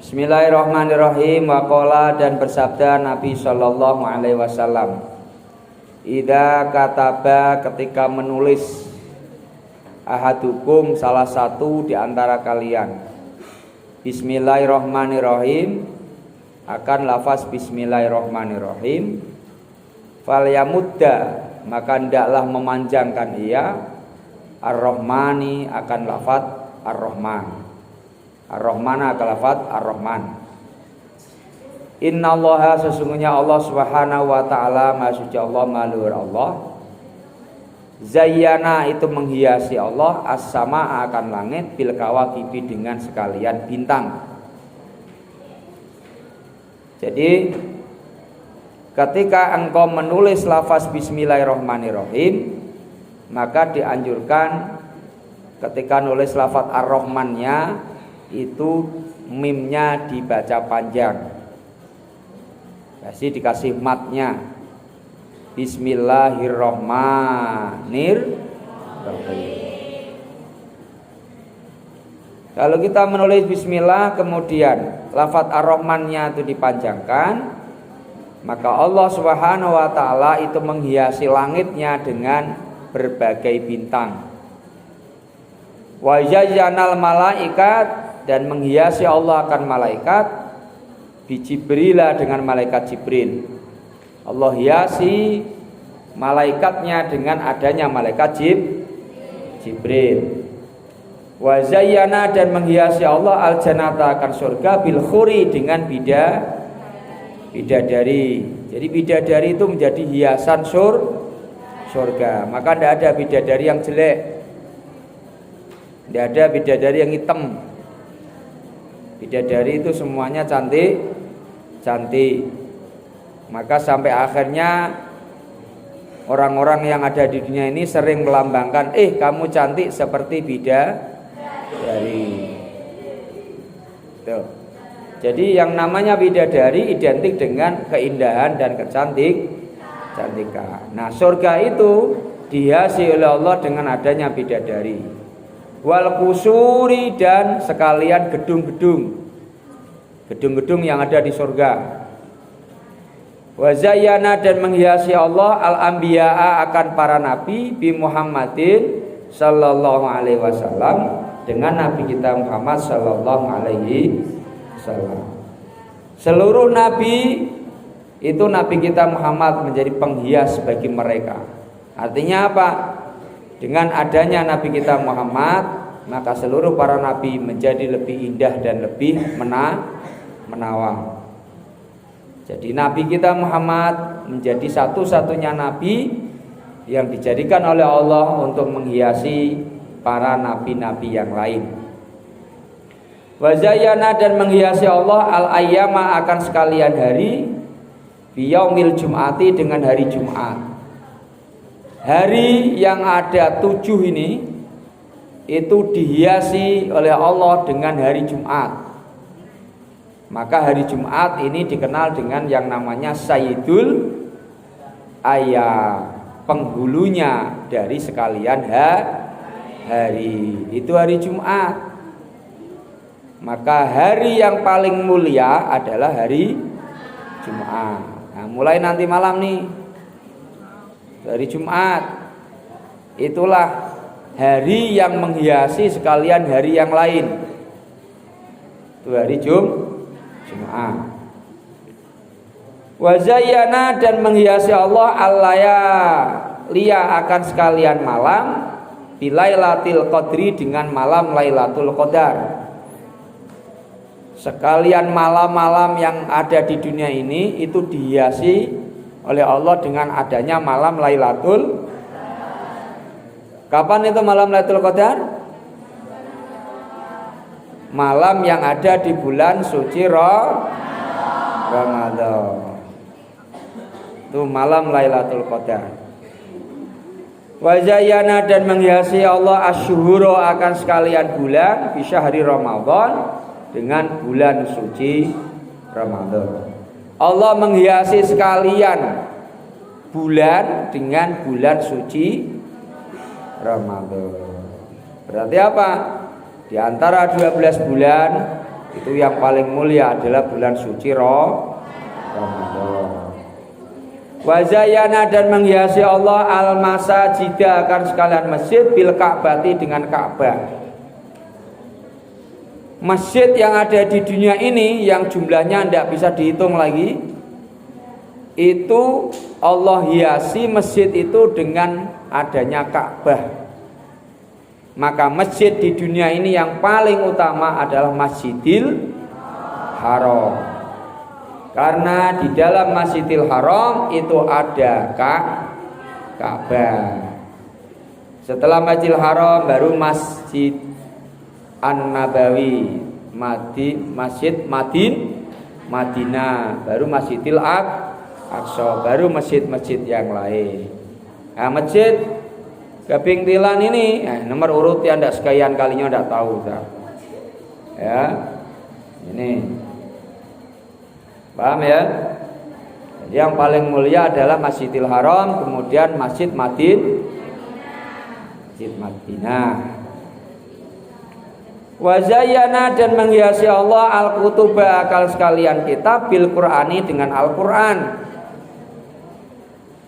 Bismillahirrahmanirrahim. Waqala dan bersabda Nabi sallallahu alaihi wasallam, idza kataba ketika menulis ahadukum salah satu di antara kalian Bismillahirrahmanirrahim akan lafaz Bismillahirrahmanirrahim, falyamudda maka hendaklah memanjangkan ia ar-Rahmani akan lafaz ar-Rahman. Ar-Rahman akan lafaz ar-Rahman. Innallaha sesungguhnya Allah Subhanahu wa taala Maha suci Allah, Maha luhur Allah. Zayyana itu menghiasi Allah as-sama akan langit bil kawakibi dengan sekalian bintang. Jadi ketika engkau menulis lafaz Bismillahirrahmanirrahim, maka dianjurkan ketika nulis lafaz ar-Rahmannya itu mimnya dibaca panjang, pasti dikasih matnya Bismillahirrahmanirrahim. Kalau kita menulis Bismillah kemudian lafaz ar-Rahmannya itu dipanjangkan, maka Allah Subhanahu wa taala itu menghiasi langitnya dengan berbagai bintang. Wa jazanal malaikat dan menghiasi Allah akan malaikat bi Jibrila dengan malaikat Jibril. Allah hiasi malaikatnya dengan adanya malaikat Jibril. Wa zayyana dan menghiasi Allah al jannata akan surga bil khuri dengan bidadari. Jadi bidadari itu menjadi hiasan surga. Maka tidak ada bidadari yang jelek, tidak ada bidadari yang hitam. Bidadari itu semuanya cantik. Maka sampai akhirnya orang-orang yang ada di dunia ini sering melambangkan, kamu cantik seperti bidadari. Tuh. Jadi yang namanya bidadari identik dengan keindahan dan kecantikan. Nah, surga itu dihiasi oleh Allah dengan adanya bidadari. Wal kusuri dan sekalian gedung-gedung yang ada di surga. Wa zayyana dan menghiasi Allah al-anbiya'a akan para nabi bi Muhammadin sallallahu alaihi wasallam dengan nabi kita Muhammad sallallahu alaihi wasallam. Seluruh nabi itu nabi kita Muhammad menjadi penghias bagi mereka. Artinya apa? Dengan adanya nabi kita Muhammad, maka seluruh para nabi menjadi lebih indah dan lebih menawan. Jadi nabi kita Muhammad menjadi satu-satunya nabi yang dijadikan oleh Allah untuk menghiasi para nabi-nabi yang lain. Wa zayyana dan menghiasi Allah al-ayyama akan sekalian hari bi yaumil jum'ati dengan hari Jumat. Hari yang ada 7 ini itu dihiasi oleh Allah dengan hari Jumat. Maka hari Jumat ini dikenal dengan yang namanya Sayyidul Ayyam, penghulunya dari sekalian hari. Itu hari Jumat. Maka hari yang paling mulia adalah hari Jumat. Nah, mulai nanti malam nih, hari Jumat itulah hari yang menghiasi sekalian hari yang lain. Itu hari Jumat. Wa zayyana dan menghiasi Allah al-layaliya akan sekalian malam bilailatil qadri dengan malam Lailatul Qadar. Sekalian malam-malam yang ada di dunia ini itu dihiasi oleh Allah dengan adanya malam Lailatul. Kapan itu malam Lailatul Qadar? Malam yang ada di bulan suci Ramadan. Itu malam Lailatul Qadar. Wa zayyana dan menghiasi Allah asyhura akan sekalian bulan fi syahri Ramadan dengan bulan suci Ramadan. Allah menghiasi sekalian bulan dengan bulan suci Ramadan. Berarti apa? Di antara 12 bulan Itu yang paling mulia adalah bulan suci Ramadan. Wa zayyana dan menghiasi Allah al-masajida akan sekalian masjid bil Ka'bati dengan Ka'bah. Masjid yang ada di dunia ini yang jumlahnya tidak bisa dihitung lagi, itu Allah hiasi masjid itu dengan adanya Ka'bah. Maka masjid di dunia ini yang paling utama adalah Masjidil Haram. Karena di dalam Masjidil Haram itu ada Ka'bah. Setelah Masjidil Haram baru Masjid An-Nabawi, Masjid Madinah, baru Masjidil Aqsa, baru masjid-masjid yang lain. Nah, masjid Kepingtilan ini nomor urut yang tidak sekian kalinya tidak tahu tak? Ya, ini paham ya? Jadi yang paling mulia adalah Masjidil Haram, kemudian Masjid Madinah. Wa zayyana dan menghiasi Allah al-kutuba akal sekalian kitab bil Qur'ani dengan Al-Qur'an.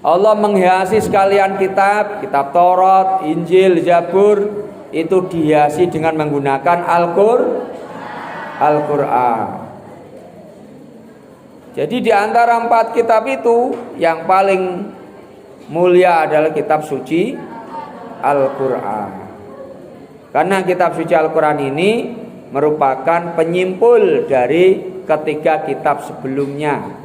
Allah menghiasi sekalian kitab Taurat, Injil, Zabur itu dihiasi dengan menggunakan Al-Qur'an. Jadi di antara 4 kitab itu yang paling mulia adalah kitab suci Al-Qur'an. Karena kitab suci Al-Qur'an ini merupakan penyimpul dari ketiga kitab sebelumnya.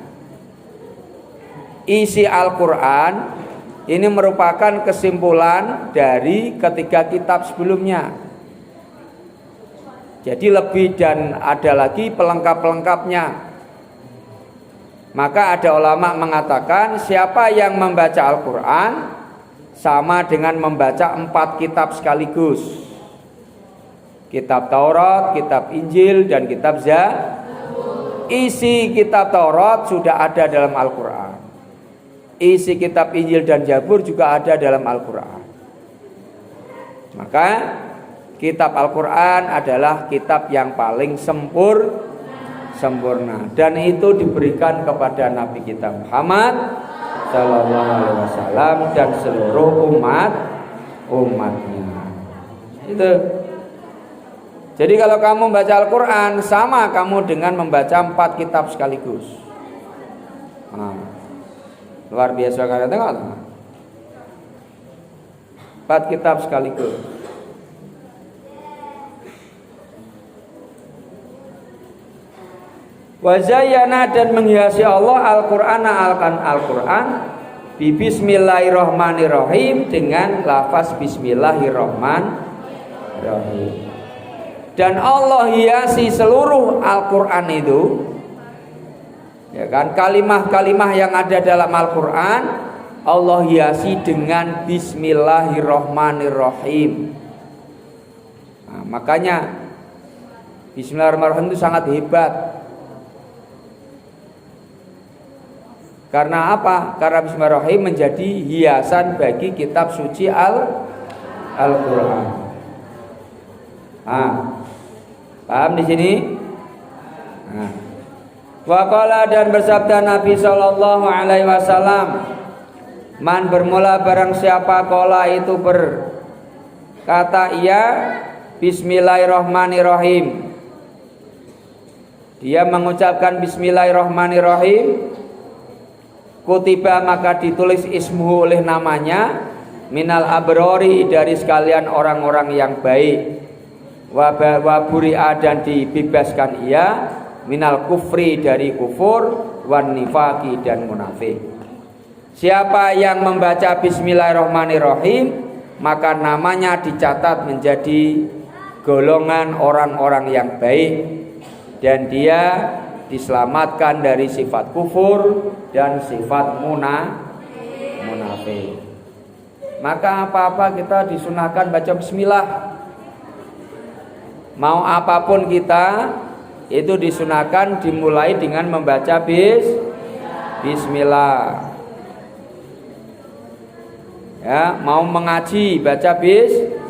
Isi Al-Qur'an ini merupakan kesimpulan dari ketiga kitab sebelumnya. Jadi lebih dan ada lagi pelengkap-pelengkapnya. Maka ada ulama mengatakan siapa yang membaca Al-Qur'an sama dengan membaca 4 kitab sekaligus. Kitab Taurat, kitab Injil, dan kitab Zabur. Isi kitab Taurat sudah ada dalam Al-Qur'an. Isi kitab Injil dan Zabur juga ada dalam Al-Qur'an. Maka kitab Al-Qur'an adalah kitab yang paling sempurna dan itu diberikan kepada Nabi kita Muhammad Sallallahu Alaihi Wasallam dan seluruh umatnya. Itu. Jadi kalau kamu membaca Al-Qur'an sama kamu dengan membaca 4 kitab sekaligus. Nah, luar biasa kan tengok. 4 kitab sekaligus. Wa zayyana dan menghiasi Allah Al-Qur'an bi bismillahirrahmanirrahim dengan lafaz bismillahirrahmanirrahim. Dan Allah hiasi seluruh Al-Qur'an itu, ya kan, kalimah-kalimah yang ada dalam Al-Qur'an Allah hiasi dengan bismillahirrahmanirrahim. Nah, makanya bismillahirrahmanirrahim itu sangat hebat. Karena apa? Karena bismillahirrahmanirrahim menjadi hiasan bagi kitab suci Al-Qur'an. Paham di sini? Waqala dan bersabda Nabi sallallahu alaihi wasallam, man bermula barang siapa qala itu berkata ia bismillahirrahmanirrahim. Dia mengucapkan bismillahirrahmanirrahim, kutiba maka ditulis ismuhu oleh namanya minal abrori dari sekalian orang-orang yang baik. Wa buri'a dan dibebaskan ia minal kufri dari kufur wan nifaqi dan munafik. Siapa yang membaca bismillahirrahmanirrahim maka namanya dicatat menjadi golongan orang-orang yang baik dan dia diselamatkan dari sifat kufur dan sifat munafik. Maka apa-apa kita disunahkan baca bismillah. Mau apapun kita itu disunahkan dimulai dengan membaca bismillah. Ya, mau mengaji baca bismillah.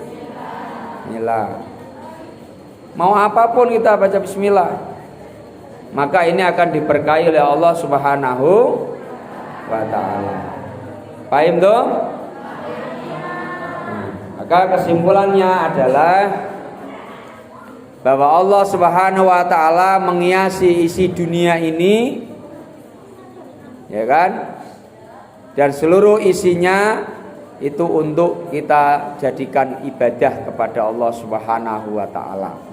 Mau apapun kita baca bismillah, maka ini akan diberkahi oleh Allah Subhanahu wa ta'ala. Paham dong? Maka kesimpulannya adalah bahwa Allah Subhanahu wa ta'ala menghiasi isi dunia ini, ya kan? Dan seluruh isinya itu untuk kita jadikan ibadah kepada Allah Subhanahu wa ta'ala.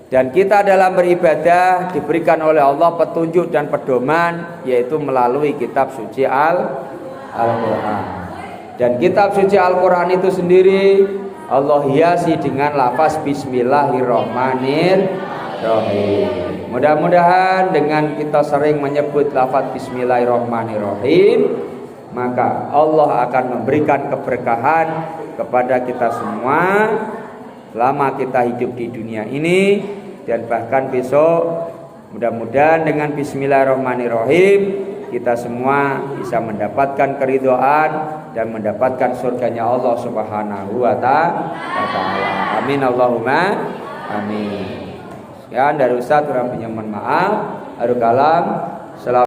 Dan kita dalam beribadah diberikan oleh Allah petunjuk dan pedoman, yaitu melalui kitab suci Al-Quran. Dan kitab suci Al-Quran itu sendiri Allah hiasi dengan lafaz Bismillahirrahmanirrahim. Mudah-mudahan dengan kita sering menyebut lafaz Bismillahirrahmanirrahim, maka Allah akan memberikan keberkahan kepada kita semua selama kita hidup di dunia ini, dan bahkan besok mudah-mudahan dengan Bismillahirrahmanirrahim kita semua bisa mendapatkan keridhaan dan mendapatkan surganya Allah Subhanahu wa ta'ala. Amin Allahumma amin. Sekian dari Ustaz, kurang punya mohon maaf. Akhirul kalam.